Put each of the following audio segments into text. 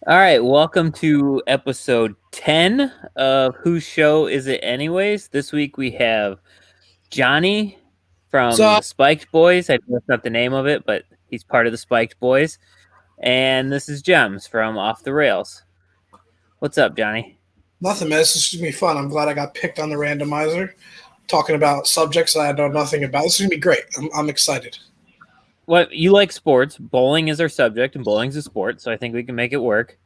All right, welcome to episode 10 of Whose Show Is It Anyways? This week we have Johnny from So the Spiked Boys. I messed up the name of it, but he's part of the Spiked Boys. And this is Jems from Off the Rails. What's up, Johnny? nothing, man. This is gonna be fun. I'm glad I got picked on the randomizer. Talking about subjects that I know nothing about. This is gonna be great. I'm excited. What you like sports? Bowling is our subject, and bowling's a sport, so I think we can make it work.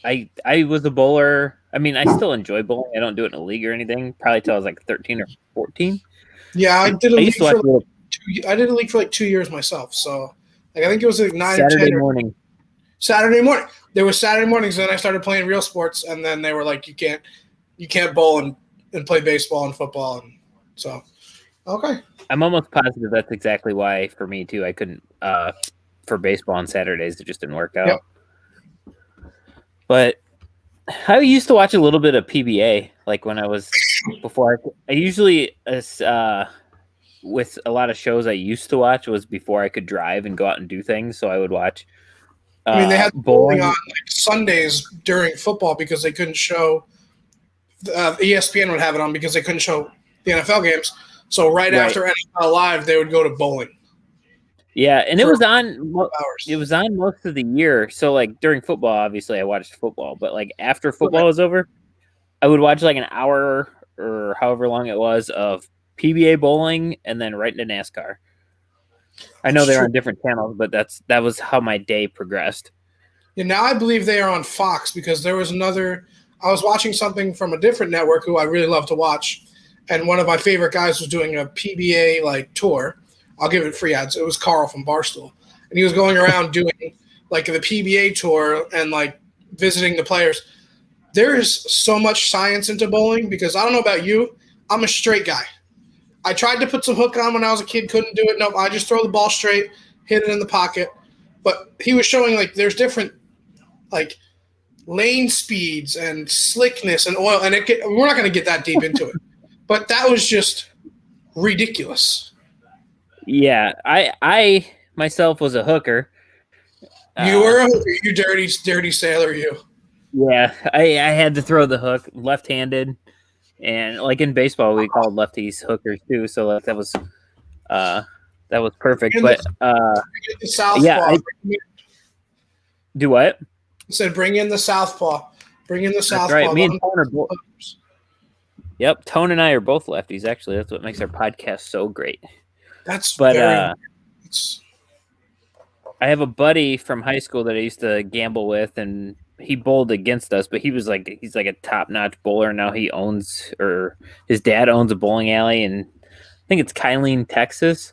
I was a bowler. I mean, I still enjoy bowling. I don't do it in a league or anything. Probably till I was like 13 or 14. Yeah, I did a I used league to watch for like I did a league for like 2 years myself. So like I think it was like 9 or Saturday 10 or morning. Saturday morning. There was Saturday mornings, and then I started playing real sports, and then they were like, you can't bowl and play baseball and football, and so okay. I'm almost positive that's exactly why for me too. I couldn't for baseball on Saturdays. It just didn't work out. Yep. But I used to watch a little bit of PBA, like when I was before. I usually with a lot of shows I used to watch was before I could drive and go out and do things. So I would watch. I mean, they had bowling bowling on like Sundays during football because they couldn't show. ESPN would have it on because they couldn't show the NFL games. So right after NFL Live, they would go to bowling. Yeah, and it for was on. hours. It was on most of the year. So like during football, obviously I watched football, but like after football was over, I would watch like an hour or however long it was of PBA bowling, and then right into NASCAR. I know they're on different channels, but that was how my day progressed. Yeah, now I believe they are on Fox because there was another. I was watching something from a different network who I really love to watch, and one of my favorite guys was doing a PBA like tour. I'll give it free ads. It was Carl from Barstool, and he was going around doing like the PBA tour and like visiting the players. There is so much science into bowling because I don't know about you. I'm a straight guy. I tried to put some hook on when I was a kid, couldn't do it. Nope, I just throw the ball straight, hit it in the pocket. But he was showing like there's different like lane speeds and slickness and oil, and we're not going to get that deep into it. But that was just ridiculous. Yeah, I myself was a hooker. You were a hooker, you dirty sailor, you. Yeah, I had to throw the hook left-handed, and like in baseball, we called lefties hookers too. So like that was perfect. But the southpaw. yeah, do what? I said, bring in the southpaw. Bring in the southpaw. That's right. Me and Tone are both. Yep, Tone and I are both lefties. Actually, that's what makes our podcast so great. I have a buddy from high school that I used to gamble with, and he bowled against us. But he's like a top-notch bowler now. His dad owns a bowling alley, and I think it's Kylene, Texas.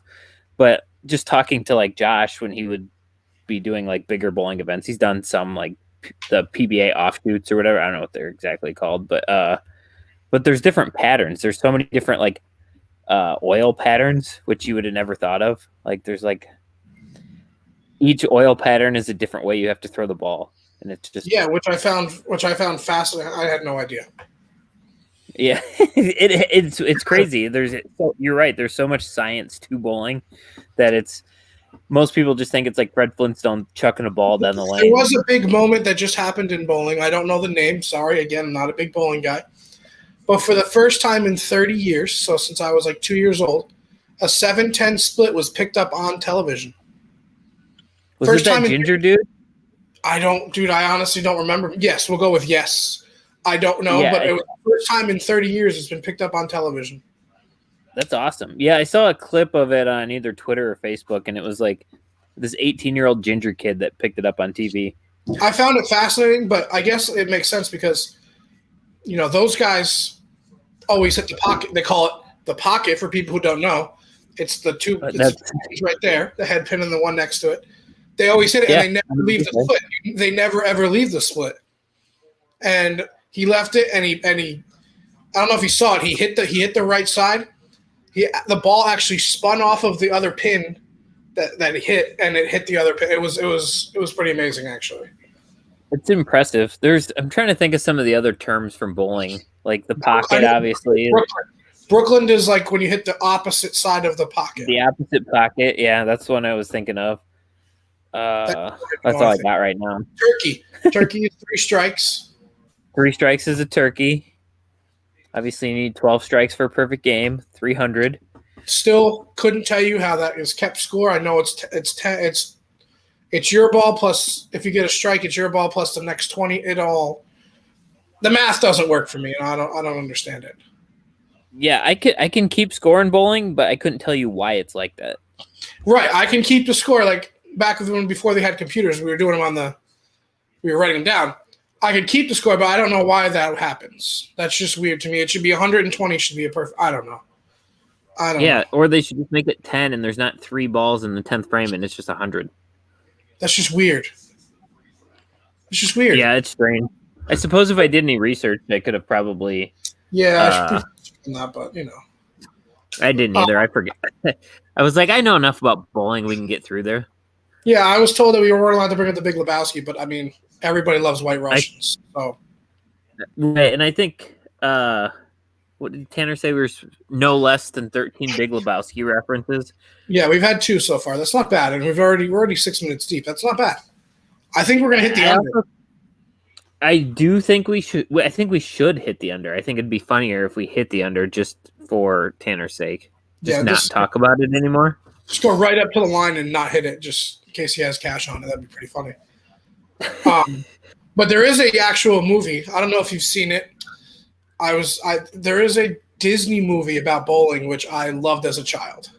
But just talking to like Josh when he would be doing like bigger bowling events, he's done some like the PBA offshoots or whatever. I don't know what they're exactly called, but there's different patterns. There's so many different like oil patterns which you would have never thought of. Like there's like each oil pattern is a different way you have to throw the ball, and it's just which I found fascinating. I had no idea. Yeah, it's crazy. You're right. There's so much science to bowling that most people just think it's like Fred Flintstone chucking a ball down the lane. There was a big moment that just happened in bowling. I don't know the name. Sorry, again, I'm not a big bowling guy. But for the first time in 30 years, so since I was like 2 years old, a 7-10 split was picked up on television. Was it that ginger dude? I honestly don't remember. Yes, we'll go with yes. I don't know, but it was the first time in 30 years it's been picked up on television. That's awesome. Yeah, I saw a clip of it on either Twitter or Facebook, and it was like this 18-year-old ginger kid that picked it up on TV. I found it fascinating, but I guess it makes sense because, those guys always hit the pocket. They call it the pocket for people who don't know. It's the two it's right there, the head pin and the one next to it. They always hit it, and they never leave the split. They never, ever leave the split. And he left it, and he I don't know if he saw it. He hit the right side. The ball actually spun off of the other pin that it hit, and it hit the other pin. It was pretty amazing, actually. It's impressive. I'm trying to think of some of the other terms from bowling, like the pocket, obviously. Brooklyn is like when you hit the opposite side of the pocket. The opposite pocket, yeah, that's one I was thinking of. That's That's the all only I thing. got right now. Turkey. Turkey is 3 strikes. 3 strikes is a turkey. Obviously, you need 12 strikes for a perfect game. 300. Still couldn't tell you how that is kept score. I know it's your ball plus if you get a strike, it's your ball plus the next 20. The math doesn't work for me, and I don't understand it. Yeah, I can keep scoring bowling, but I couldn't tell you why it's like that. Right, I can keep the score like back when before they had computers. We were doing them we were writing them down. I could keep the score, but I don't know why that happens. That's just weird to me. It should be 120. Should be a perfect. I don't know. Yeah, or they should just make it 10, and there's not 3 balls in the 10th frame, and it's just 100. That's just weird. It's just weird. Yeah, it's strange. I suppose if I did any research, I could have probably. Yeah, I should be that, but I didn't either. I forget. I was like, I know enough about bowling. We can get through there. Yeah, I was told that we weren't allowed to bring up the Big Lebowski, but I mean, everybody loves White Russians. Right, and I think what did Tanner say? We were no less than 13 Big Lebowski references. Yeah, we've had 2 so far. That's not bad, and we're already 6 minutes deep. That's not bad. I think we're gonna hit the under. I do think we should. I think we should hit the under. I think it'd be funnier if we hit the under just for Tanner's sake. Not talk about it anymore. Just go right up to the line and not hit it, just in case he has cash on it. That'd be pretty funny. But there is a actual movie. I don't know if you've seen it. There is a Disney movie about bowling which I loved as a child.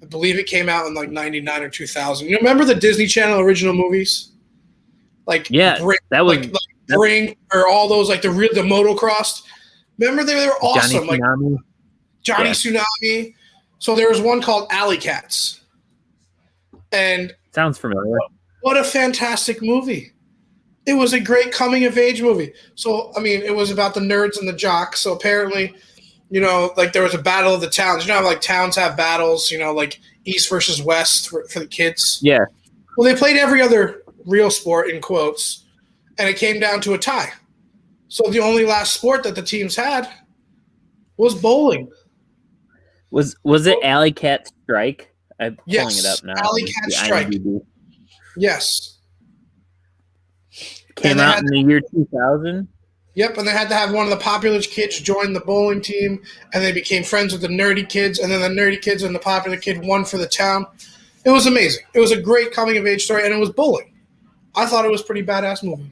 I believe it came out in like 99 or 2000. You remember the Disney Channel original movies? Like Brink or all those like the motocross. Remember they were awesome. Johnny Tsunami. So there was one called Alley Cats. And sounds familiar. What a fantastic movie. It was a great coming of age movie. So I mean, it was about the nerds and the jocks. So apparently, like there was a battle of the towns. You know how like towns have battles, like East versus West for the kids? Yeah. Well, they played every other real sport in quotes. And it came down to a tie. So the only last sport that the teams had was bowling. Was it Alley Cat Strike? I'm pulling it up now. Alley Cat Strike. Yes. Came out in the year 2000? Yep, and they had to have one of the popular kids join the bowling team, and they became friends with the nerdy kids, and then the nerdy kids and the popular kid won for the town. It was amazing. It was a great coming-of-age story, and it was bowling. I thought it was a pretty badass movie.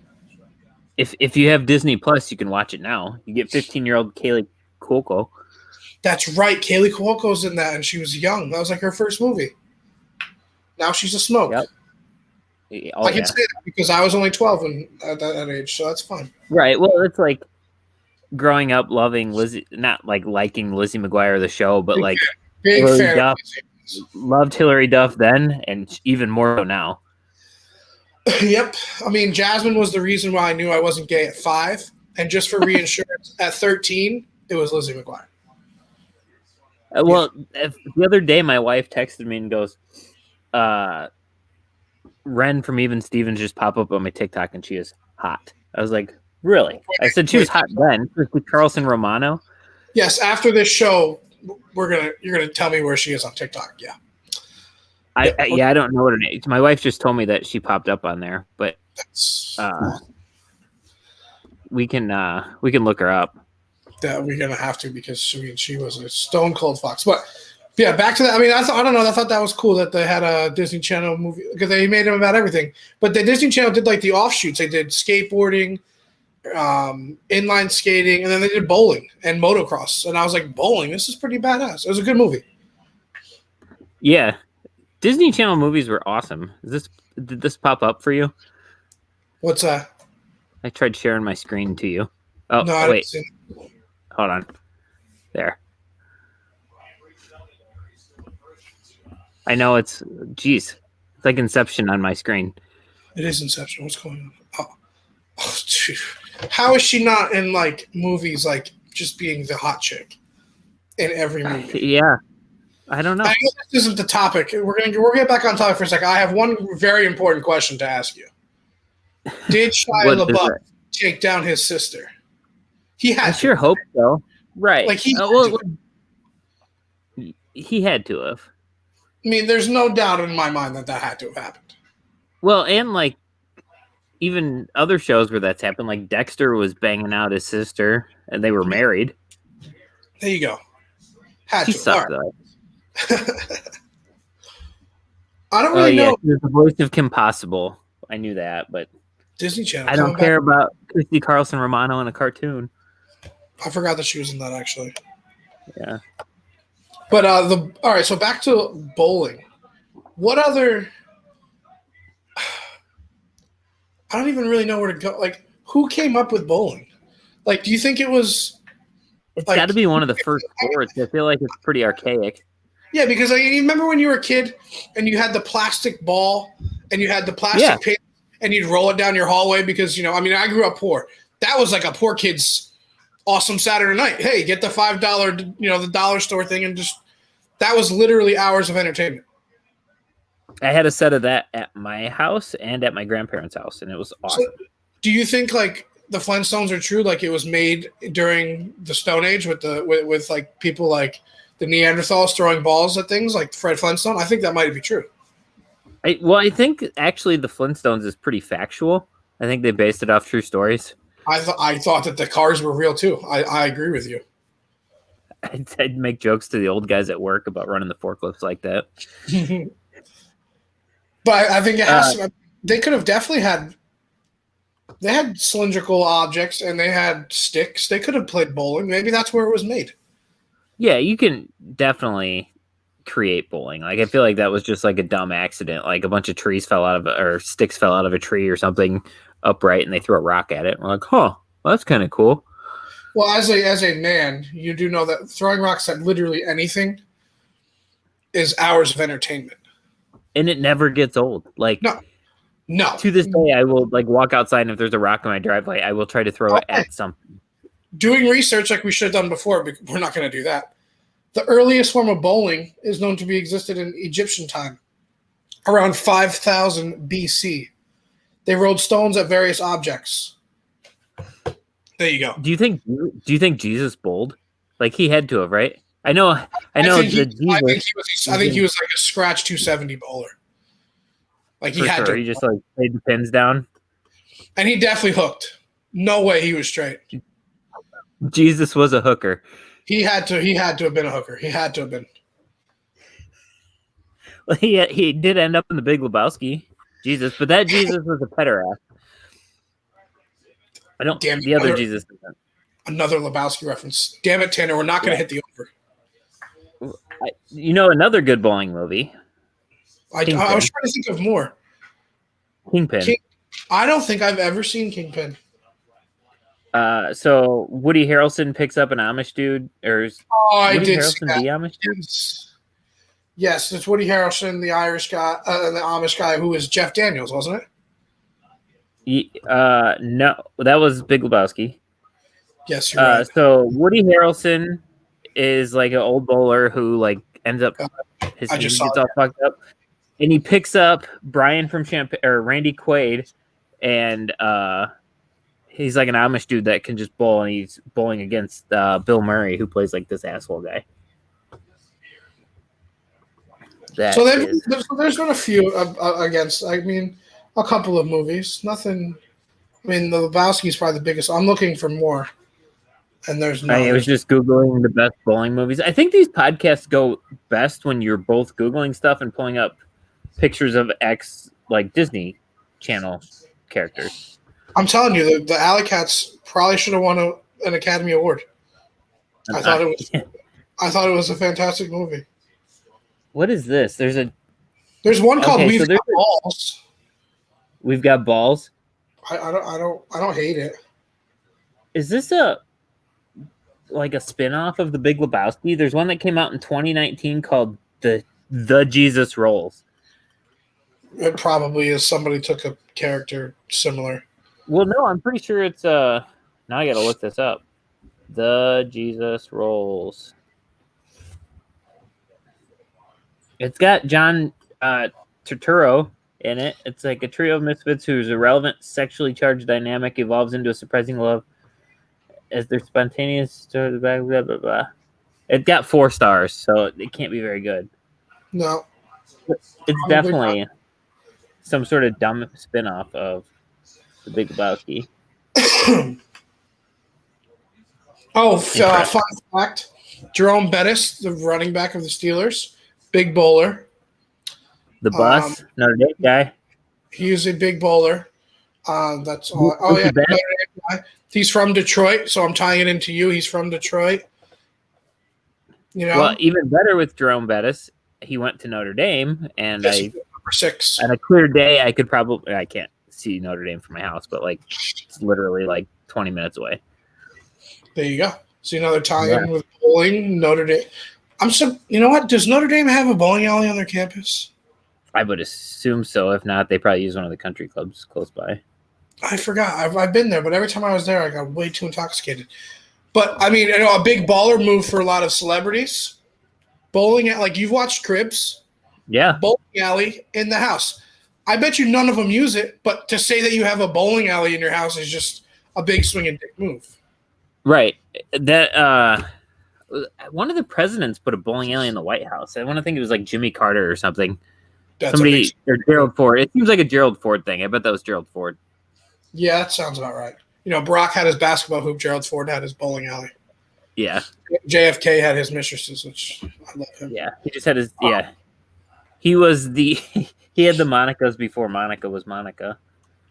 If you have Disney Plus, you can watch it now. You get 15-year-old Kaylee Cuoco. That's right. Kaylee Cuoco's in that, and she was young. That was like her first movie. Now she's a smoke. Yep. I can say that because I was only 12 at that age, so that's fine. Right. Well, it's like growing up loving Lizzie, not like liking Lizzie McGuire the show, but like Hilary Duff. Loved Hilary Duff then, and even more so now. Yep. I mean, Jasmine was the reason why I knew I wasn't gay at 5, and just for reinsurance, at 13, it was Lizzie McGuire. Well, the other day, my wife texted me and goes, Ren from Even Stevens just popped up on my TikTok, and she is hot. I was like, really? I said she was hot then. With Carlson Romano? Yes, after this show, you're gonna tell me where she is on TikTok. Yeah. I don't know what her name is. My wife just told me that she popped up on there, but we can look her up. That we're gonna have to because she was a stone cold fox. But yeah, back to that. I mean, I don't know. I thought that was cool that they had a Disney Channel movie because they made them about everything. But the Disney Channel did like the offshoots. They did skateboarding, inline skating, and then they did bowling and motocross. And I was like, bowling, this is pretty badass. It was a good movie. Yeah. Disney Channel movies were awesome. Did this pop up for you? What's that? I tried sharing my screen to you. Oh, no, I wait. didn't see it. Hold on. There. I know it's like Inception on my screen. It is Inception. What's going on? Oh, dude. How is she not in like movies like just being the hot chick in every movie? Yeah. I don't know. I know this isn't the topic. We're gonna get back on topic for a second. I have one very important question to ask you. Did Shia LaBeouf take down his sister? He had. I sure hope so. Right. Like he had to have. I mean, there's no doubt in my mind that had to have happened. Well, and like even other shows where that's happened, like Dexter was banging out his sister, and they were married. There you go. Had She to. All sucked right. though. I don't Oh really yeah, know. she was the voice of Kim Possible. I knew that, but Disney Channel I coming don't back. care about Christy Carlson Romano in a cartoon. I forgot that she was in that actually. Yeah. But all right. So back to bowling. What other? I don't even really know where to go. Like, who came up with bowling? Like, do you think it was It's got like? to be one of the first sports. I feel like it's pretty archaic. Yeah, because like, you remember when you were a kid and you had the plastic ball and you had the Yeah. plastic pin and you'd roll it down your hallway because I mean, I grew up poor. That was like a poor kid's awesome Saturday night. Hey, get the $5, the dollar store thing, and just that was literally hours of entertainment. I had a set of that at my house and at my grandparents' house, and it was awesome. So, do you think like the Flintstones are true? Like it was made during the Stone Age with like people like the Neanderthals throwing balls at things like Fred Flintstone? I think that might be true. I think actually the Flintstones is pretty factual. I think they based it off true stories. I thought that the cars were real too. I agree with you. I'd make jokes to the old guys at work about running the forklifts like that. But I think it has to. They could have definitely had. They had cylindrical objects and they had sticks. They could have played bowling. Maybe that's where it was made. Yeah, you can definitely create bowling. Like I feel like that was just like a dumb accident. Like a bunch of trees fell out of or sticks fell out of a tree or something upright, and they threw a rock at it. And we're like, huh, well, that's kind of cool. Well, as a man, you do know that throwing rocks at literally anything is hours of entertainment. And it never gets old. Like No. to this day, I will like walk outside, and if there's a rock in my driveway, I will try to throw it at something. Doing research like we should have done before, but we're not going to do that. The earliest form of bowling is known to be existed in Egyptian time, around 5000 BC. They rolled stones at various objects. There you go. Do you think Jesus bowled? Like he had to have, right? I know. I think he was like a scratch 270 bowler. Like he had to. He just like laid the pins down. And he definitely hooked. No way he was straight. Jesus was a hooker. He had to have been a hooker. He had to have been. Well, he did end up in the Big Lebowski, Jesus, but that Jesus was a pederast. I don't. Damn the other Jesus isn't. Another Lebowski reference. Damn it, Tanner. We're not going to hit the over. Another good bowling movie. I was trying to think of more. Kingpin. I don't think I've ever seen Kingpin. So Woody Harrelson picks up an Amish dude, or Woody Harrelson the Amish dude? Yes, it's Woody Harrelson, the Irish guy, the Amish guy, who was Jeff Daniels, wasn't it? No, that was Big Lebowski. Yes, you're right. So Woody Harrelson is like an old bowler who like ends up his knee gets all fucked up, and he picks up Brian from Randy Quaid, and he's like an Amish dude that can just bowl, and he's bowling against Bill Murray, who plays like this asshole guy. So there's been a few against. I mean, a couple of movies. Nothing. I mean, the Lebowski is probably the biggest. I'm looking for more, and there's no. I was just googling the best bowling movies. I think these podcasts go best when you're both googling stuff and pulling up pictures of like Disney Channel characters. I'm telling you, the Alley Cats probably should have won an Academy Award. I thought it was a fantastic movie. What is this? There's one called We've Got Balls. We've Got Balls. I don't hate it. Is this like a spin-off of The Big Lebowski? There's one that came out in 2019 called The Jesus Rolls. It probably is. Somebody took a character similar. Well, no, I'm pretty sure it's now I gotta look this up. The Jesus Rolls. It's got John Turturro in it. It's like a trio of misfits whose irrelevant, sexually charged dynamic evolves into a surprising love as their spontaneous blah, blah, blah, blah. It got 4 stars, so it can't be very good. No. It's definitely... some sort of dumb spinoff of The Big Lebowski. Fun fact: Jerome Bettis, the running back of the Steelers, big bowler. The Bus, Notre Dame guy. He is a big bowler. That's all. Notre Dame guy. He's from Detroit, so I'm tying it into you. He's from Detroit. You know. Well, even better with Jerome Bettis, he went to Notre Dame, and number 6. On a clear day, I can't see Notre Dame from my house, but like it's literally like 20 minutes away. There you go. See another tie-in with bowling, Notre Dame. You know what? Does Notre Dame have a bowling alley on their campus? I would assume so. If not, they probably use one of the country clubs close by. I forgot. I've been there, but every time I was there, I got way too intoxicated. But, I mean, a big baller move for a lot of celebrities. Bowling, like you've watched Cribs. Yeah. Bowling alley in the house. I bet you none of them use it, but to say that you have a bowling alley in your house is just a big swinging dick move. Right. That one of the presidents put a bowling alley in the White House. I want to think it was like Jimmy Carter or something. Somebody or Gerald Ford. It seems like a Gerald Ford thing. I bet that was Gerald Ford. Yeah, that sounds about right. Brock had his basketball hoop. Gerald Ford had his bowling alley. Yeah. JFK had his mistresses, which I love him. Yeah, he just had his. Yeah, he was he had the Monicas before Monica was Monica.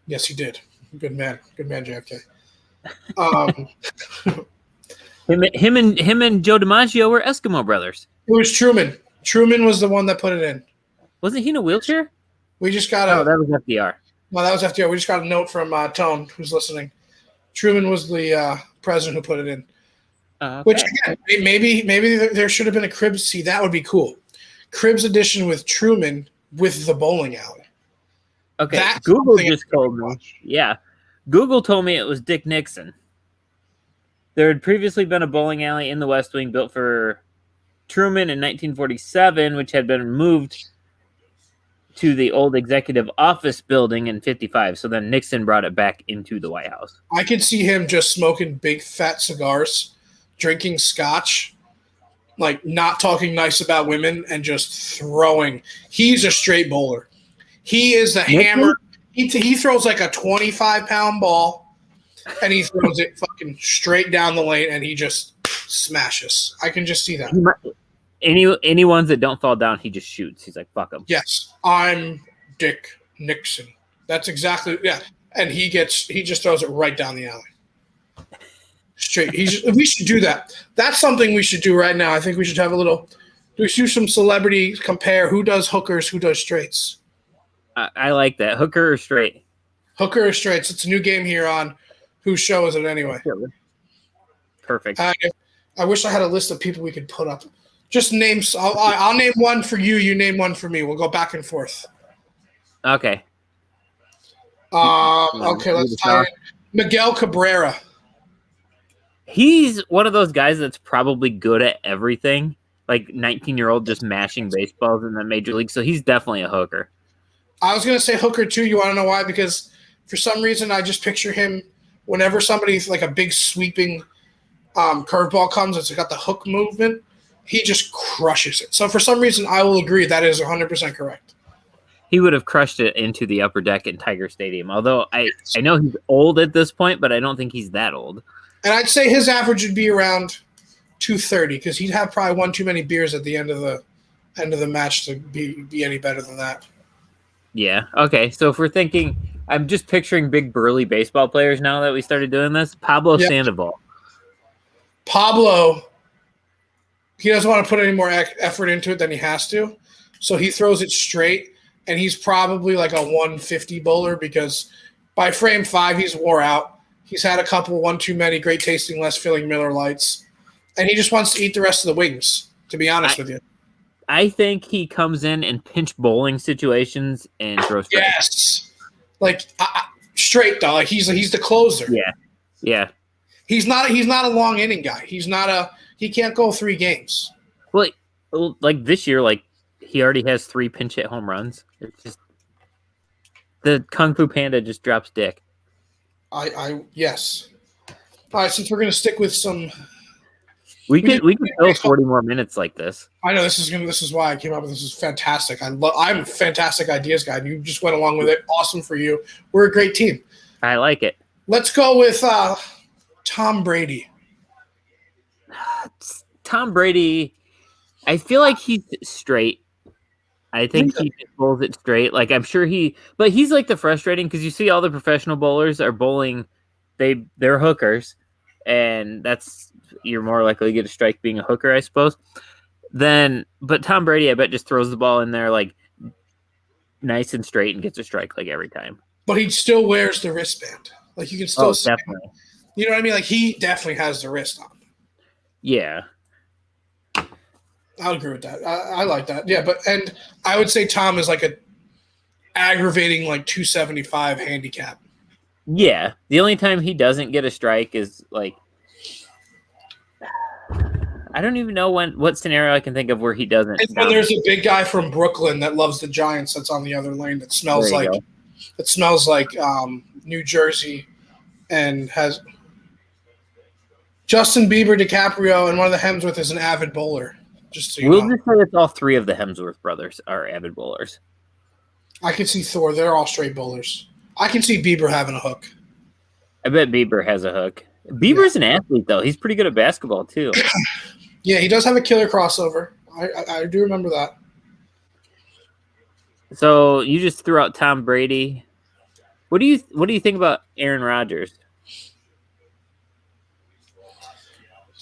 Yes, he did. Good man, JFK. Him and Joe DiMaggio were Eskimo brothers. It was Truman. Truman was the one that put it in. Wasn't he in a wheelchair? We just got that was FDR. No, that was FDR. We just got a note from Tone, who's listening. Truman was the president who put it in. Okay. Which, again, maybe there should have been a Cribs. See, that would be cool. Cribs edition with Truman with the bowling alley. Okay, that's Google just told me. Yeah, Google told me it was Dick Nixon. There had previously been a bowling alley in the West Wing built for Truman in 1947, which had been moved to the old executive office building in 55. So then Nixon brought it back into the White House. I could see him just smoking big fat cigars, drinking scotch, like not talking nice about women, and just throwing. He's a straight bowler. He is the hammer. He throws like a 25-pound ball, and he throws it fucking straight down the lane, and he just smashes. I can just see that. Any ones that don't fall down, he just shoots. He's like, fuck them. Yes, I'm Dick Nixon. That's exactly, yeah. And he just throws it right down the alley. Straight. We should do that. That's something we should do right now. I think we should have do some celebrity compare who does hookers, who does straights. I like that. Hooker or straight? Hooker or straights. It's a new game here on Whose Show Is It Anyway? Perfect. I wish I had a list of people we could put up. Just names. I'll name one for you. You name one for me. We'll go back and forth. Okay. Okay, let's try Miguel Cabrera. He's one of those guys that's probably good at everything. Like 19-year-old just mashing baseballs in the major league. So he's definitely a hooker. I was going to say hooker too. You want to know why? Because for some reason I just picture him whenever somebody's like a big sweeping curveball comes, it's got the hook movement. He just crushes it. So for some reason, I will agree that is 100% correct. He would have crushed it into the upper deck in Tiger Stadium. Although I know he's old at this point, but I don't think he's that old. And I'd say his average would be around 230 because he'd have probably one too many beers at the end of the match to be any better than that. Yeah. Okay. So if we're thinking, I'm just picturing big burly baseball players now that we started doing this. Pablo Sandoval. Pablo, he doesn't want to put any more effort into it than he has to. So he throws it straight, and he's probably like a 150 bowler because by frame 5, he's wore out. He's had a couple, one too many, great tasting, less filling Miller Lights. And he just wants to eat the rest of the wings, to be honest with you. I think he comes in pinch bowling situations and throws straight. Yes. Like straight though. Like he's the closer. Yeah. Yeah. He's not a long inning guy. He can't go 3 games. Well, like this year, like he already has 3 pinch hit home runs. It's just the Kung Fu Panda just drops dick. Yes. All right, since we're gonna stick with some We We did could fill 40 more minutes like this. I know this is why I came up with this. Is fantastic. I'm a fantastic ideas guy. And you just went along with it. Awesome for you. We're a great team. I like it. Let's go with Tom Brady. Tom Brady, I feel like he's straight. I think he just bowls it straight. Like I'm sure but he's like the frustrating because you see all the professional bowlers are bowling, they're hookers, and you're more likely to get a strike being a hooker, I suppose. But Tom Brady, I bet, just throws the ball in there like nice and straight and gets a strike like every time. But he still wears the wristband. Like you can still see definitely. You know what I mean? Like he definitely has the wrist on. Yeah. I'll agree with that. I like that. Yeah, and I would say Tom is like a aggravating like 275 handicap. Yeah. The only time he doesn't get a strike is like I don't even know what scenario I can think of where he doesn't. And there's a big guy from Brooklyn that loves the Giants that's on the other lane that smells like New Jersey and has Justin Bieber, DiCaprio, and one of the Hemsworth is an avid bowler. Just so you know. Just say it's all three of the Hemsworth brothers are avid bowlers. I can see Thor. They're all straight bowlers. I can see Bieber having a hook. I bet Bieber has a hook. Bieber's an athlete, though. He's pretty good at basketball, too. Yeah, he does have a killer crossover. I do remember that. So you just threw out Tom Brady. What do you think about Aaron Rodgers?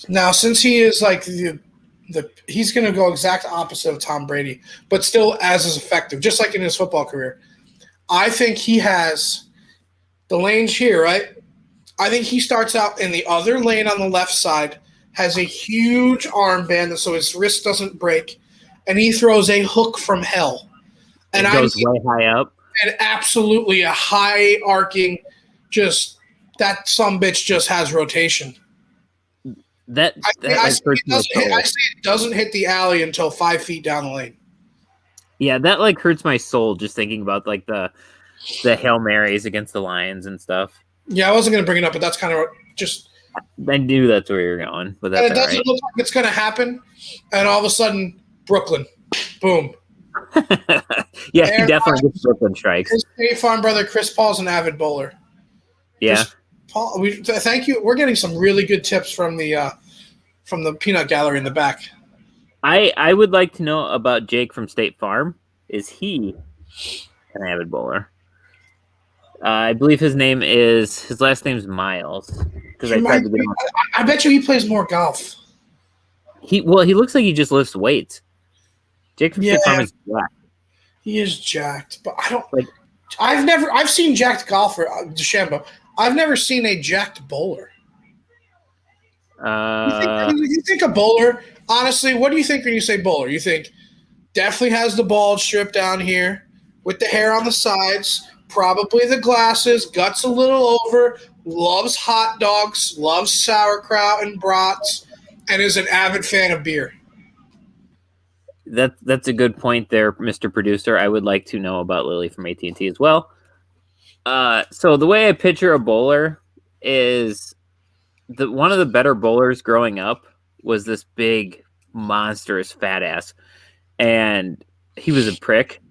Now, since he is like he's going to go exact opposite of Tom Brady, but still as effective, just like in his football career. I think he has the lanes here, right? I think he starts out in the other lane on the left side, has a huge armband so his wrist doesn't break, and he throws a hook from hell. And it goes way high up. And absolutely a high arcing, just that sumbitch just has rotation. I say it doesn't hit the alley until 5 feet down the lane. Yeah, that like hurts my soul just thinking about like the Hail Marys against the Lions and stuff. Yeah, I wasn't going to bring it up, but that's kind of just. I knew that's where you're going. But and it doesn't look like it's going to happen, and all of a sudden, Brooklyn, boom. Yeah, he definitely gets Brooklyn strikes. His State Farm brother Chris Paul's an avid bowler. Yeah. Paul, thank you. We're getting some really good tips from the peanut gallery in the back. I would like to know about Jake from State Farm. Is he an avid bowler? I believe his last name's Miles. Because I bet you he plays more golf. He looks like he just lifts weights. Jake from State Farm is jacked. He is jacked, but I don't like. I've seen jacked golfer DeChambeau. I've never seen a jacked bowler. You think a bowler? Honestly, what do you think when you say bowler? You think definitely has the bald strip down here with the hair on the sides, probably the glasses, guts a little over, loves hot dogs, loves sauerkraut and brats, and is an avid fan of beer. That's a good point there, Mr. Producer. I would like to know about Lily from AT&T as well. So the way I picture a bowler is one of the better bowlers growing up was this big, monstrous fat ass. And he was a prick.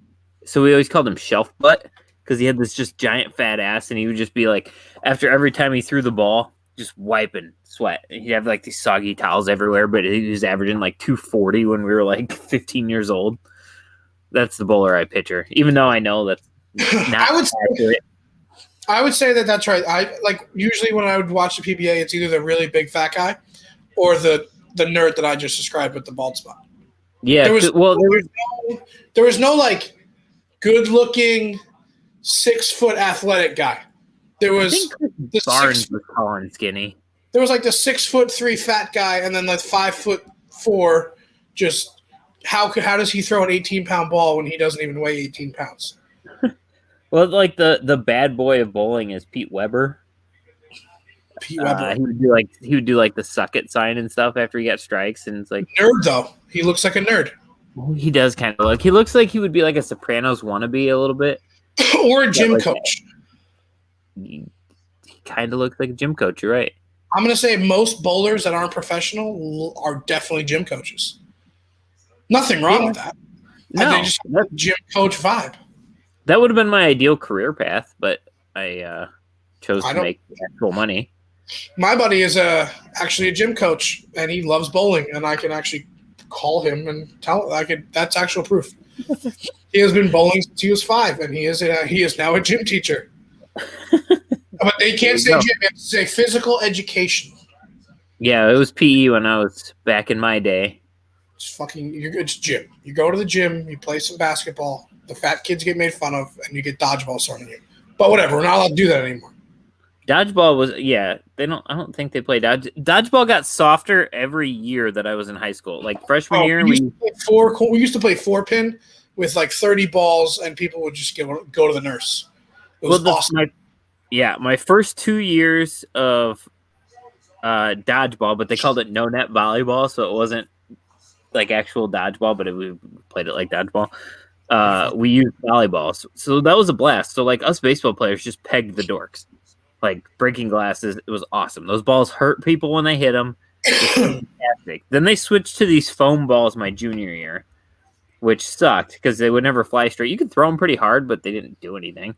So we always called him Shelf Butt because he had this just giant fat ass. And he would just be like, after every time he threw the ball, just wiping sweat. And he'd have like these soggy towels everywhere, but he was averaging like 240 when we were like 15 years old. That's the bowler I picture, even though I know that's not accurate. I would say that that's right. Usually when I would watch the PBA, it's either the really big fat guy or the nerd that I just described with the bald spot. Yeah. There was no like good looking 6 foot athletic guy. There was Barnes was tall and skinny. There was like the 6'3" fat guy, and then like 5'4". Just how does he throw an 18-pound ball when he doesn't even weigh 18 pounds? Well, like the bad boy of bowling is Pete Weber. Pete Weber. He would do like the suck it sign and stuff after he got strikes, and it's like nerd though. He looks like a nerd. He does kind of look. He looks like he would be like a Sopranos wannabe a little bit, or a gym coach. He kind of looks like a gym coach. You're right. I'm going to say most bowlers that aren't professional are definitely gym coaches. Nothing wrong with that. They No, just have a gym coach vibe. that would have been my ideal career path, but I chose to make actual money. My buddy is actually a gym coach, and he loves bowling, and I can actually call him and tell. That's actual proof. He has been bowling since he was 5, and he is now a gym teacher. But they can't say gym; they have to say physical education. Yeah, it was PE when I was back in my day. It's gym. You go to the gym, you play some basketball. The fat kids get made fun of, and you get dodgeball thrown at you. But whatever, we're not allowed to do that anymore. Dodgeball was I don't think they play dodgeball got softer every year that I was in high school. Like freshman year, we used to play 4-pin with like 30 balls, and people would just go to the nurse. It was awesome. My first 2 years of dodgeball, but they called it no net volleyball, so it wasn't like actual dodgeball, but we played it like dodgeball. We used volleyballs, so that was a blast. So like us baseball players just pegged the dorks, like breaking glasses. It was awesome. Those balls hurt people when they hit them. Fantastic. Then they switched to these foam balls my junior year, which sucked because they would never fly straight. You could throw them pretty hard, but they didn't do anything.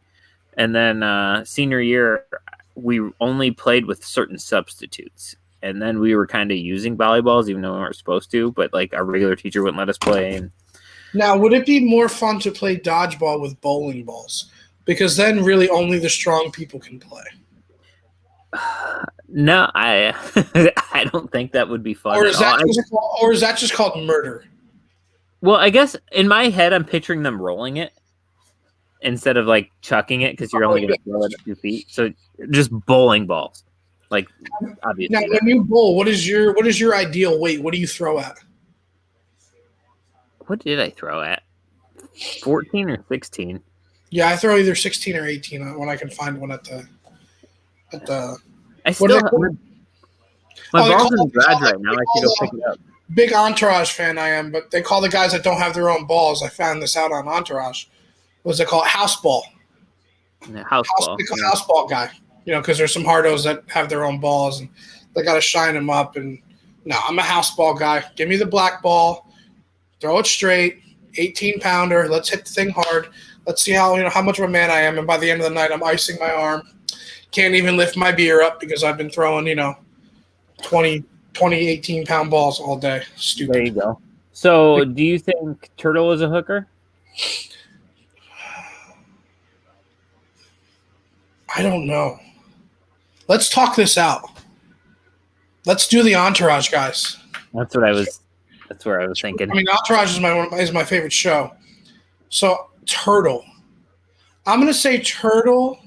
And then senior year, we only played with certain substitutes. And then we were kind of using volleyballs, even though we weren't supposed to. But like our regular teacher wouldn't let us play. Now, would it be more fun to play dodgeball with bowling balls? Because then really only the strong people can play. No, I I don't think that would be fun. Or is that just called murder? Well, I guess in my head, I'm picturing them rolling it instead of like chucking it because you're only going to throw it at 2 feet. So just bowling balls, like obviously. Now, when you bowl, what is your ideal weight? What do you throw at? What did I throw at? 14 or 16? Yeah, I throw either 16 or 18 when I can find one at the. I still have my ball's in the garage right now. I should go pick it up. Big Entourage fan I am, but they call the guys that don't have their own balls. I found this out on Entourage. What's it called? House ball. House ball. House ball guy. Because there's some hardos that have their own balls and they got to shine them up. And no, I'm a house ball guy. Give me the black ball. Throw it straight. 18-pounder. Let's hit the thing hard. Let's see how much of a man I am. And by the end of the night, I'm icing my arm. Can't even lift my beer up because I've been throwing 20 18-pound balls all day. Stupid. There you go. So do you think Turtle is a hooker? I don't know. Let's talk this out. Let's do the Entourage, guys. That's where I was thinking. I mean, Entourage is my favorite show. So Turtle. I'm going to say Turtle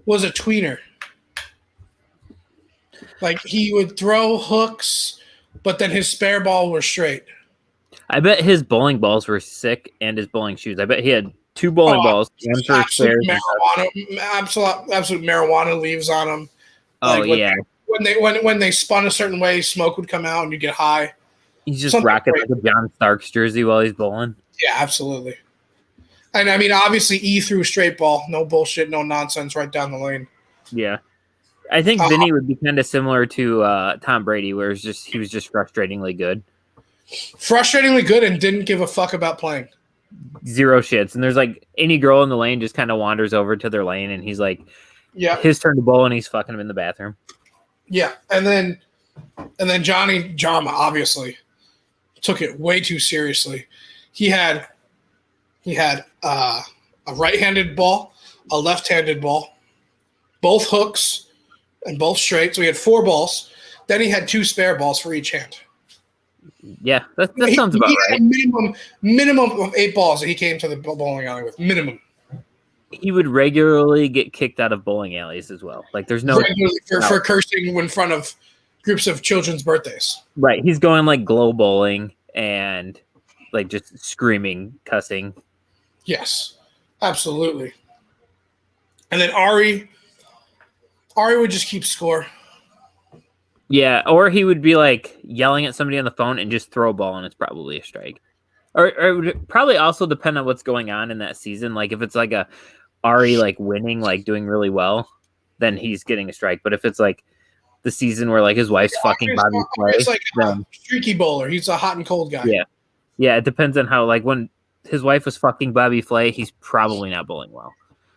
was a tweener. Like he would throw hooks, but then his spare ball were straight. I bet his bowling balls were sick and his bowling shoes. I bet he had 2 bowling balls. Absolute marijuana leaves on them. Oh, yeah. When they spun a certain way, smoke would come out and you get high. He's just rocking like a John Starks jersey while he's bowling. Yeah, absolutely. And I mean, obviously, E threw straight ball. No bullshit, no nonsense, right down the lane. Yeah. I think Vinny would be kind of similar to Tom Brady, where he was just frustratingly good. Frustratingly good and didn't give a fuck about playing. 0 shits. And there's like any girl in the lane just kind of wanders over to their lane and he's like, yeah, his turn to bowl and he's fucking him in the bathroom. Yeah. And then Johnny Jama obviously took it way too seriously. He had a right-handed ball, a left-handed ball, both hooks and both straight. So he had 4 balls. Then he had 2 spare balls for each hand. Yeah, that sounds about right. Minimum of 8 balls that he came to the bowling alley with. Minimum. He would regularly get kicked out of bowling alleys as well. Like there's no regularly for cursing in front of groups of children's birthdays. Right. He's going like glow bowling and like just screaming, cussing. Yes, absolutely. And then Ari would just keep score. Yeah, or he would be like yelling at somebody on the phone and just throw a ball and it's probably a strike. Or it would probably also depend on what's going on in that season. Like if it's like a Ari like winning, like doing really well, then he's getting a strike. But if it's like the season where like his wife's fucking Bobby Flay. It's like a Then, streaky bowler. He's a hot and cold guy. yeah, yeah. It depends on how like when his wife was fucking Bobby Flay, he's probably not bowling well.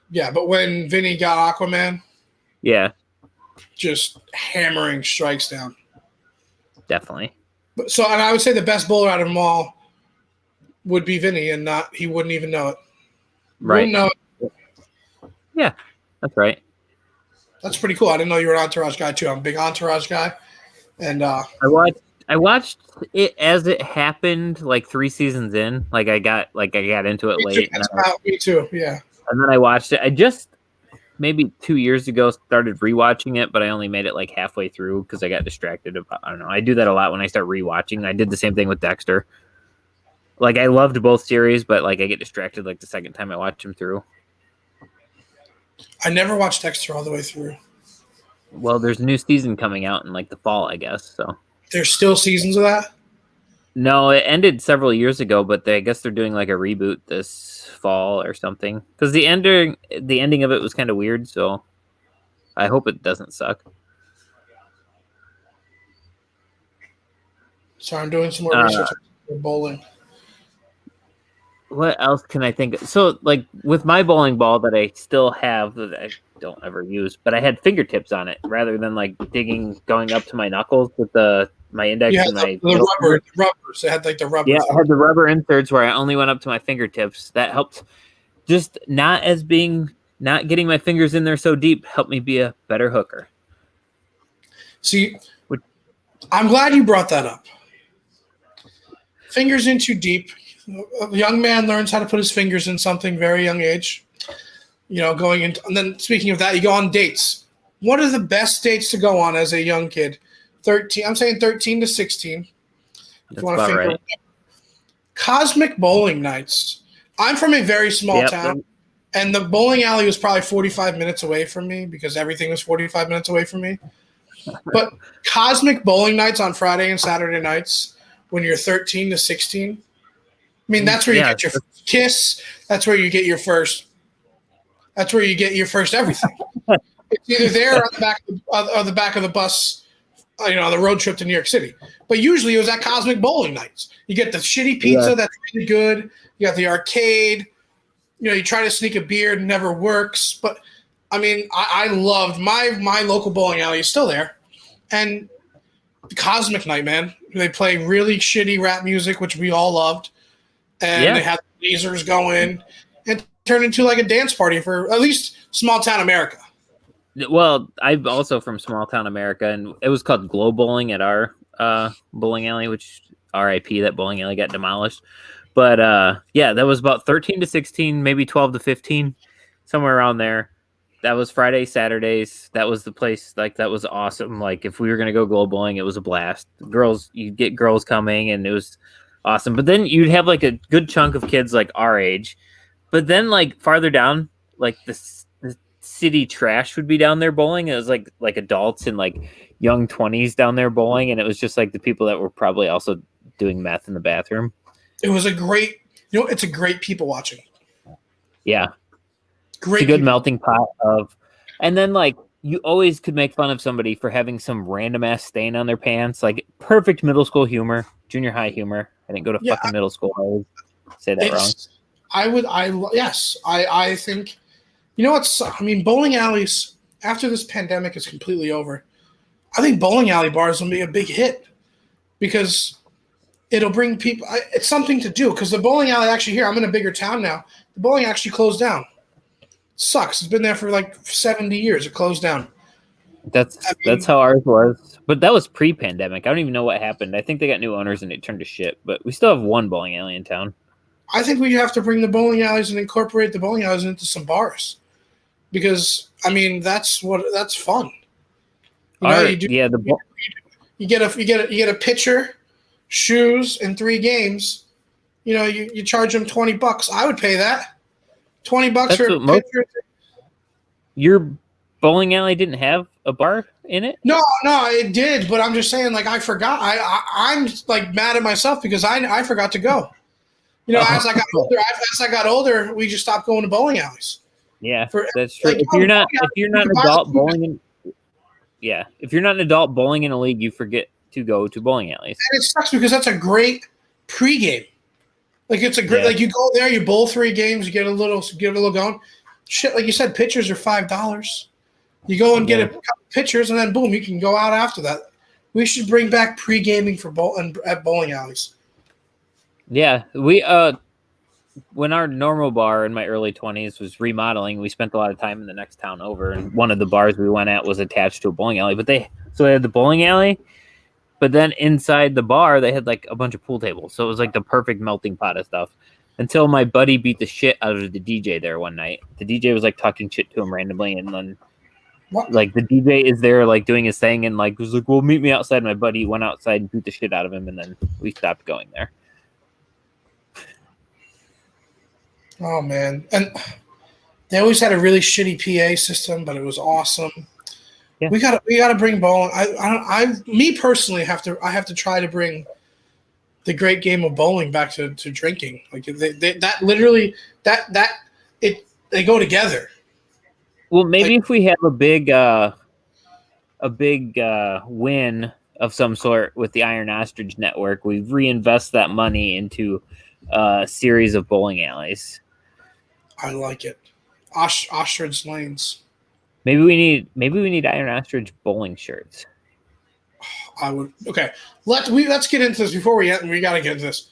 Yeah, but when Vinny got Aquaman, yeah, just hammering strikes down. Definitely. And I would say the best bowler out of them all would be Vinny, and he wouldn't even know it. Right. Wouldn't know it. Yeah, that's right. That's pretty cool. I didn't know you were an Entourage guy too. I'm a big Entourage guy, and I watched it as it happened, like 3 seasons in. Like I got into it late. Me too. Yeah. And then I watched it. I just maybe 2 years ago started rewatching it, but I only made it like halfway through because I got distracted. I don't know. I do that a lot when I start rewatching. I did the same thing with Dexter. Like I loved both series, but like I get distracted like the second time I watch them through. I never watched Dexter all the way through. Well, there's a new season coming out in like the fall, I guess. So there's still seasons of that? No, it ended several years ago, but I guess they're doing like a reboot this fall or something. Because the ending of it was kind of weird, so I hope it doesn't suck. Sorry, I'm doing some more research on bowling. What else can I think of? So, like, with my bowling ball that I still have that I don't ever use, but I had fingertips on it rather than, like, going up to my knuckles with my index and my... The rubbers. It had, like, the rubber. Yeah, I had the rubber inserts where I only went up to my fingertips. That helped just not getting my fingers in there so deep helped me be a better hooker. See, I'm glad you brought that up. Fingers in too deep. A young man learns how to put his fingers in something very young age. Going into, and then speaking of that, you go on dates. What are the best dates to go on as a young kid? 13. I'm saying 13 to 16. That's about right. Cosmic bowling nights. I'm from a very small town, and the bowling alley was probably 45 minutes away from me because everything was 45 minutes away from me. But cosmic bowling nights on Friday and Saturday nights when you're 13 to 16. I mean, that's where you get your first kiss. That's where you get your first. That's where you get your first everything. It's either there or on the back of the bus, on the road trip to New York City. But usually it was at Cosmic Bowling Nights. You get the shitty pizza that's really good. You got the arcade. You try to sneak a beer, it never works. But I mean, I loved my local bowling alley is still there, and the Cosmic Night, man. They play really shitty rap music, which we all loved. And they had lasers going and turned into like a dance party for at least small town America. Well, I'm also from small town America, and it was called Glow Bowling at our bowling alley, which RIP, that bowling alley got demolished. But that was about 13 to 16, maybe 12 to 15, somewhere around there. That was Friday, Saturdays. That was the place. Like, that was awesome. Like, if we were going to go glow bowling, it was a blast. You'd get girls coming, and it was awesome. But then you'd have like a good chunk of kids like our age. But then like farther down, like the city trash would be down there bowling. It was like adults in like young 20s down there bowling, and it was just like the people that were probably also doing meth in the bathroom. It was a great, it's a great people watching. Yeah. Great. It's a good melting pot of, and then like you always could make fun of somebody for having some random ass stain on their pants, like perfect middle school humor, junior high humor. I didn't go to fucking middle school. I always say that wrong. I think, bowling alleys, after this pandemic is completely over, I think bowling alley bars will be a big hit because it'll bring people, it's something to do because the bowling alley actually here, I'm in a bigger town now, the bowling actually closed down. It sucks. It's been there for like 70 years. It closed down. That's how ours was. But that was pre-pandemic. I don't even know what happened. I think they got new owners and it turned to shit. But we still have one bowling alley in town. I think we have to bring the bowling alleys and incorporate the bowling alleys into some bars. Because, that's fun. You get a pitcher, shoes, and 3 games. You charge them $20. I would pay that. $20 for a pitcher. Your bowling alley didn't have a bar in it? No, it did, but I'm just saying, like, I forgot. I'm like mad at myself because I forgot to go. As I got older, we just stopped going to bowling alleys. Yeah, that's true. If you're not an adult bowling, Yeah, if you're not an adult bowling in a league, you forget to go to bowling alleys. And it sucks because that's a great pregame. Like it's a great, like you go there, you bowl 3 games, you get a little going. Shit, like you said, pitchers are $5. You go and get a couple pitchers, and then boom, you can go out after that. We should bring back pre-gaming for at bowling alleys. Yeah, we when our normal bar in my early 20s was remodeling, we spent a lot of time in the next town over, and one of the bars we went at was attached to a bowling alley. But they had the bowling alley, but then inside the bar they had like a bunch of pool tables, so it was like the perfect melting pot of stuff. Until my buddy beat the shit out of the DJ there one night. The DJ was like talking shit to him randomly, and then like the DJ is there like doing his thing, and like was like, "Well, meet me outside." My buddy went outside and beat the shit out of him, and then we stopped going there. Oh man, and they always had a really shitty PA system, but it was awesome. Yeah. We gotta bring bowling. Me personally have to try to bring the great game of bowling back to drinking. Like they go together. Well, maybe if we have a big win of some sort with the Iron Ostrich Network, we reinvest that money into a series of bowling alleys. I like it. Ostrich lanes. Maybe we need Iron Ostrich bowling shirts. I would. Okay, let's get into this before we got to get into this.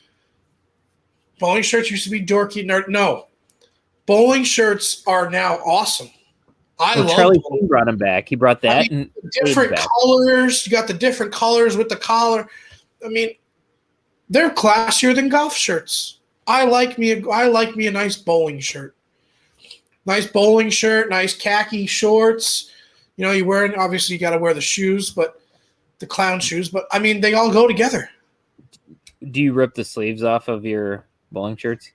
Bowling shirts used to be dorky nerd. No, bowling shirts are now awesome. Charlie Sheen brought them back. He brought that and different colors. You got the different colors with the collar. I mean, they're classier than golf shirts. I like me a nice bowling shirt. Nice bowling shirt, nice khaki shorts. You know, obviously you got to wear the shoes, but the clown shoes. But I mean, they all go together. Do you rip the sleeves off of your bowling shirts?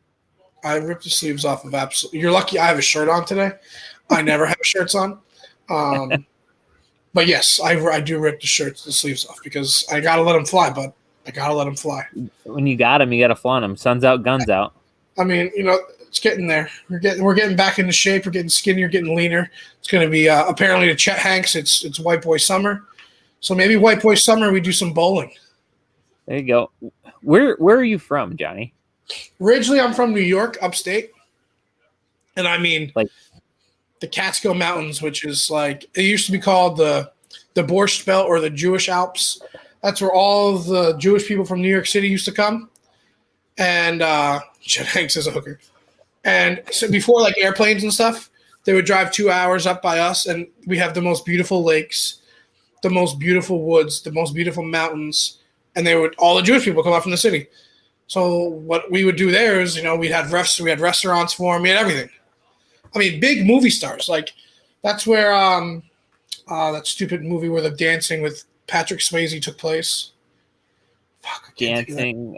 I rip the sleeves off of absolutely. You're lucky I have a shirt on today. I never have shirts on. But yes, I do rip the sleeves off because I got to let them fly, bud. I got to let them fly. When you got them, you got to flaunt them. Sun's out, guns out. I mean, you know, it's getting there. We're getting back into shape. We're getting skinnier, getting leaner. It's going to be apparently to Chet Hanks. It's White Boy Summer, so maybe White Boy Summer we do some bowling. There you go. Where are you from, Johnny? Originally, I'm from New York, upstate, and I mean like the Catskill Mountains, which is like it used to be called the Borscht Belt or the Jewish Alps. That's where all the Jewish people from New York City used to come. And Chet Hanks is a hooker. And so before like airplanes and stuff, they would drive 2 hours up by us, and we have the most beautiful lakes, the most beautiful woods, the most beautiful mountains, and all the Jewish people come up from the city. So what we would do there is, you know, we had restaurants for them, we had everything. I mean, big movie stars. Like that's where that stupid movie where the dancing with Patrick Swayze took place. Fuck, dancing.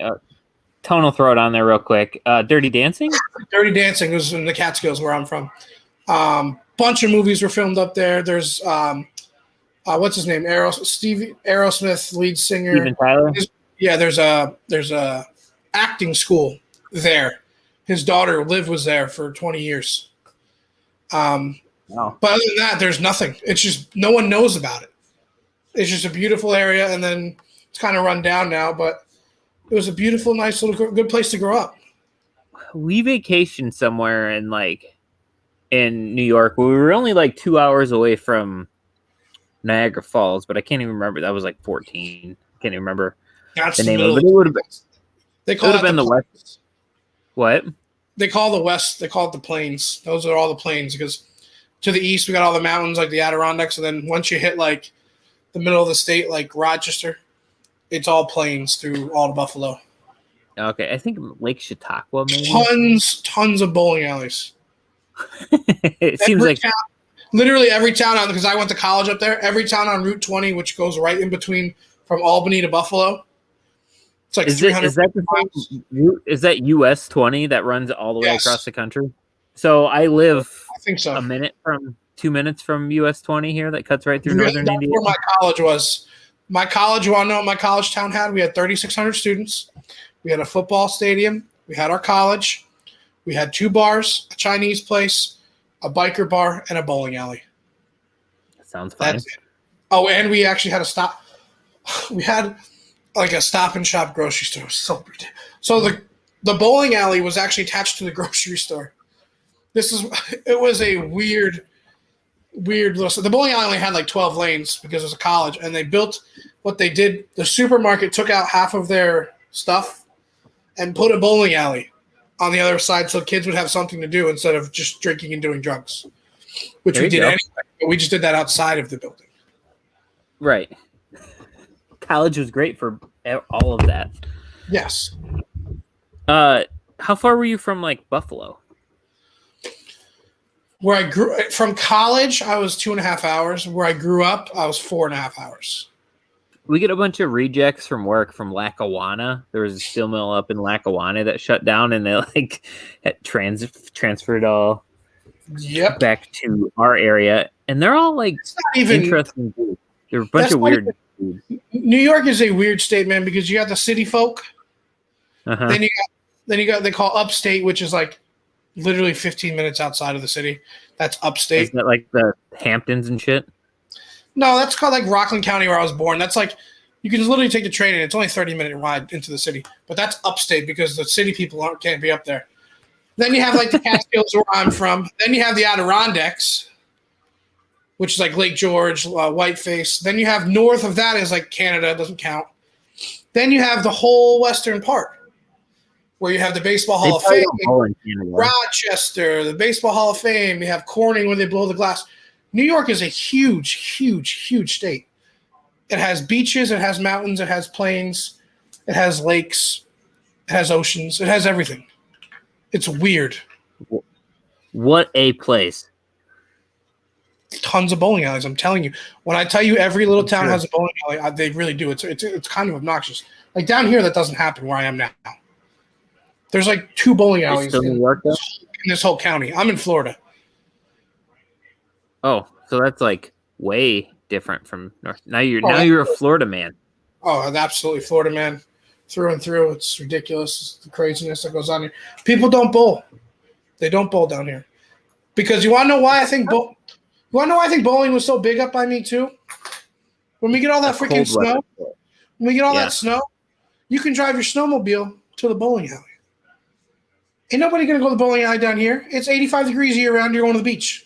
Tone will throw it on there real quick. Dirty Dancing? Dirty Dancing was in the Catskills where I'm from. Bunch of movies were filmed up there. There's what's his name? Aerosmith lead singer. Steven Tyler? Yeah, there's a acting school there. His daughter Liv was there for 20 years. Wow. But other than that, there's nothing. It's just no one knows about it. It's just a beautiful area, and then it's kind of run down now, but it was a beautiful, nice little good place to grow up. We vacationed somewhere in New York. We were only like 2 hours away from Niagara Falls, but I can't even remember. That was like 14. Can't even remember the name of it. It would have been. They call it the West. What? They call the West. They call it the Plains. Those are all the plains because to the east we got all the mountains like the Adirondacks, and then once you hit like the middle of the state, like Rochester, it's all plains through all to Buffalo. Okay, I think Lake Chautauqua, maybe. Tons of bowling alleys. It seems like literally every town because I went to college up there. Every town on Route 20, which goes right in between from Albany to Buffalo. It's like 300. Is that US 20 that runs all the way across the country? So I live. I think so. 2 minutes from US 20 here that cuts right through northern Indiana. Where my college was. My college, you want to know what my college town had? We had 3,600 students. We had a football stadium. We had our college. We had 2 bars, a Chinese place, a biker bar, and a bowling alley. That sounds fun. Oh, and we actually had a stop. We had like a Stop and Shop grocery store. It was so ridiculous. So the bowling alley was actually attached to the grocery store. It was a weird little. So the bowling alley only had like 12 lanes because it was a college, and they built what they did. The supermarket took out half of their stuff and put a bowling alley on the other side so kids would have something to do instead of just drinking and doing drugs, which There we you did go. anyway. But we just did that outside of the building. Right. College was great for all of that. Yes. How far were you from like Buffalo? Where I grew from college, I was 2.5 hours. Where I grew up, I was 4.5 hours. We get a bunch of rejects from work from Lackawanna. There was a steel mill up in Lackawanna that shut down, and they like had transferred all back to our area, and they're all like interesting dudes. They're a bunch of weird dudes. New York is a weird state, man, because you got the city folk. Then you got they call upstate, which is like literally 15 minutes outside of the city. That's upstate. Isn't that like the Hamptons and shit? No, that's called like Rockland County, where I was born. That's like you can literally take the train, and it's only 30-minute ride into the city. But that's upstate because the city people can't be up there. Then you have like the Catskills, where I'm from. Then you have the Adirondacks, which is like Lake George, Whiteface. Then you have north of that is like Canada, doesn't count. Then you have the whole western part, where you have the Baseball Hall of Fame, Rochester, the Baseball Hall of Fame. You have Corning, where they blow the glass. New York is a huge, huge, huge state. It has beaches, it has mountains, it has plains, it has lakes, it has oceans, it has everything. It's weird. What a place. Tons of bowling alleys, I'm telling you. When I tell you every little town has a bowling alley, they really do. It's kind of obnoxious. Like down here, that doesn't happen where I am now. There's like 2 bowling alleys in this whole county. I'm in Florida. Oh, so that's like way different from North. Now you're a Florida man. Oh, absolutely, Florida man, through and through. It's ridiculous, it's the craziness that goes on here. People don't bowl. They don't bowl down here because you want to know why I think bowling was so big up by me too. When we get all that freaking snow, that snow, you can drive your snowmobile to the bowling alley. Ain't nobody gonna go to the bowling alley down here. It's 85 degrees year round. You're going to the beach.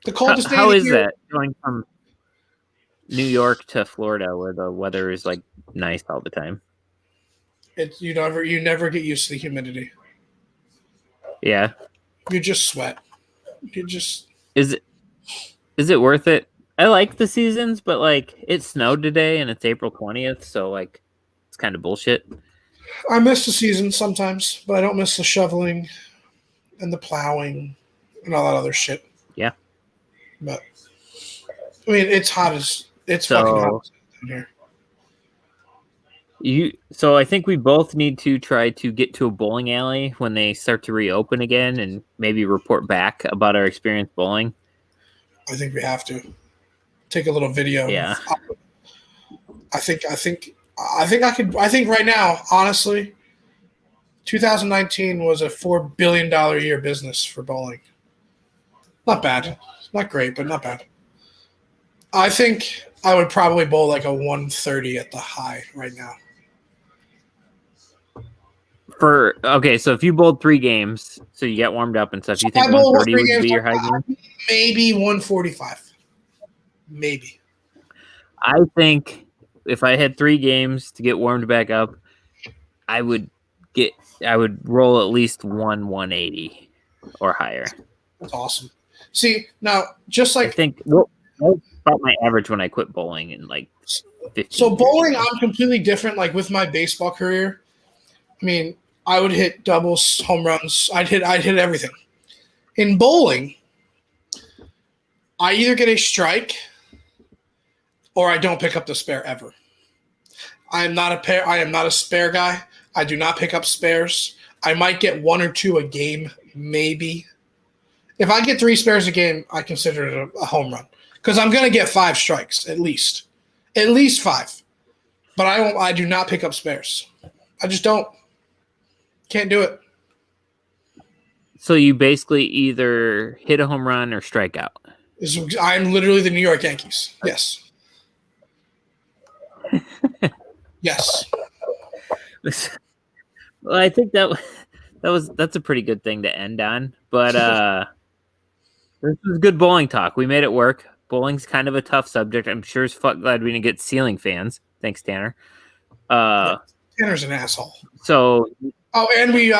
The coldest day how of the is year. that going from New York to Florida, where the weather is like nice all the time? It's you never get used to the humidity. Yeah, you just sweat. Is it worth it? I like the seasons, but like it snowed today and it's April 20th, so like it's kind of bullshit. I miss the season sometimes, but I don't miss the shoveling and the plowing and all that other shit. Yeah. But I mean, it's fucking hot down here. So I think we both need to try to get to a bowling alley when they start to reopen again, and maybe report back about our experience bowling. I think we have to take a little video. Yeah. I think right now, honestly, 2019 was a $4 billion a year business for bowling. Not bad. Not great, but not bad. I think I would probably bowl like a 130 at the high right now. So if you bowled 3 games, so you get warmed up and stuff, you think 130 would be your high game? Maybe 145. Maybe. I think if I had 3 games to get warmed back up, I would roll at least 180 or higher. That's awesome. See, now just like I think what about my average when I quit bowling in like 15 So bowling, I'm completely different. Like with my baseball career, I mean, I would hit doubles, home runs. I'd hit everything. In bowling, I either get a strike or I don't pick up the spare ever. I am not a spare guy. I do not pick up spares. I might get 1 or 2 a game, maybe. If I get 3 spares a game, I consider it a home run because I'm going to get 5 strikes at least 5. But I do not pick up spares. I just don't. Can't do it. So you basically either hit a home run or strike out. I'm literally the New York Yankees. Yes. Yes. Well, I think that's a pretty good thing to end on. But this was good bowling talk. We made it work. Bowling's kind of a tough subject. I'm sure as fuck glad we didn't get ceiling fans. Thanks, Tanner. Tanner's an asshole. So and we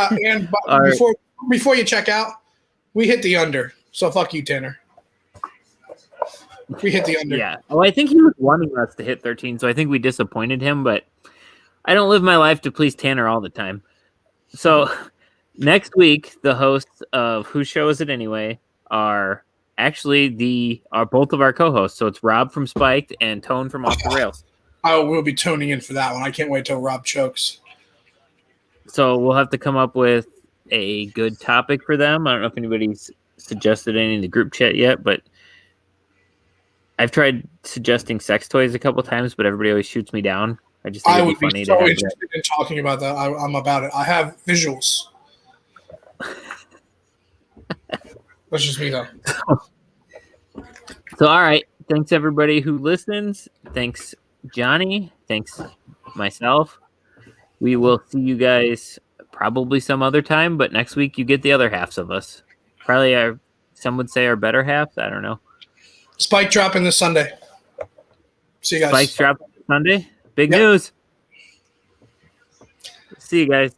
before you check out, we hit the under. So fuck you, Tanner. We hit the under. Yeah. Oh, I think he was wanting us to hit 13, so I think we disappointed him, but I don't live my life to please Tanner all the time. So next week, the hosts of Whose Show Is It Anyway are actually both of our co-hosts. So it's Rob from Spiked and Tone from Off the Rails. I will be tuning in for that one. I can't wait till Rob chokes. So we'll have to come up with a good topic for them. I don't know if anybody's suggested any in the group chat yet, but I've tried suggesting sex toys a couple times, but everybody always shoots me down. I just think it'd be funny so to have interested in talking about that. I'm about it. I have visuals. That's just me, though. So, all right. Thanks, everybody who listens. Thanks, Johnny. Thanks, myself. We will see you guys probably some other time, but next week you get the other halves of us. Probably some would say our better halves. I don't know. Spike dropping this Sunday. See you guys. Spike's dropping this Sunday. Big news. See you guys.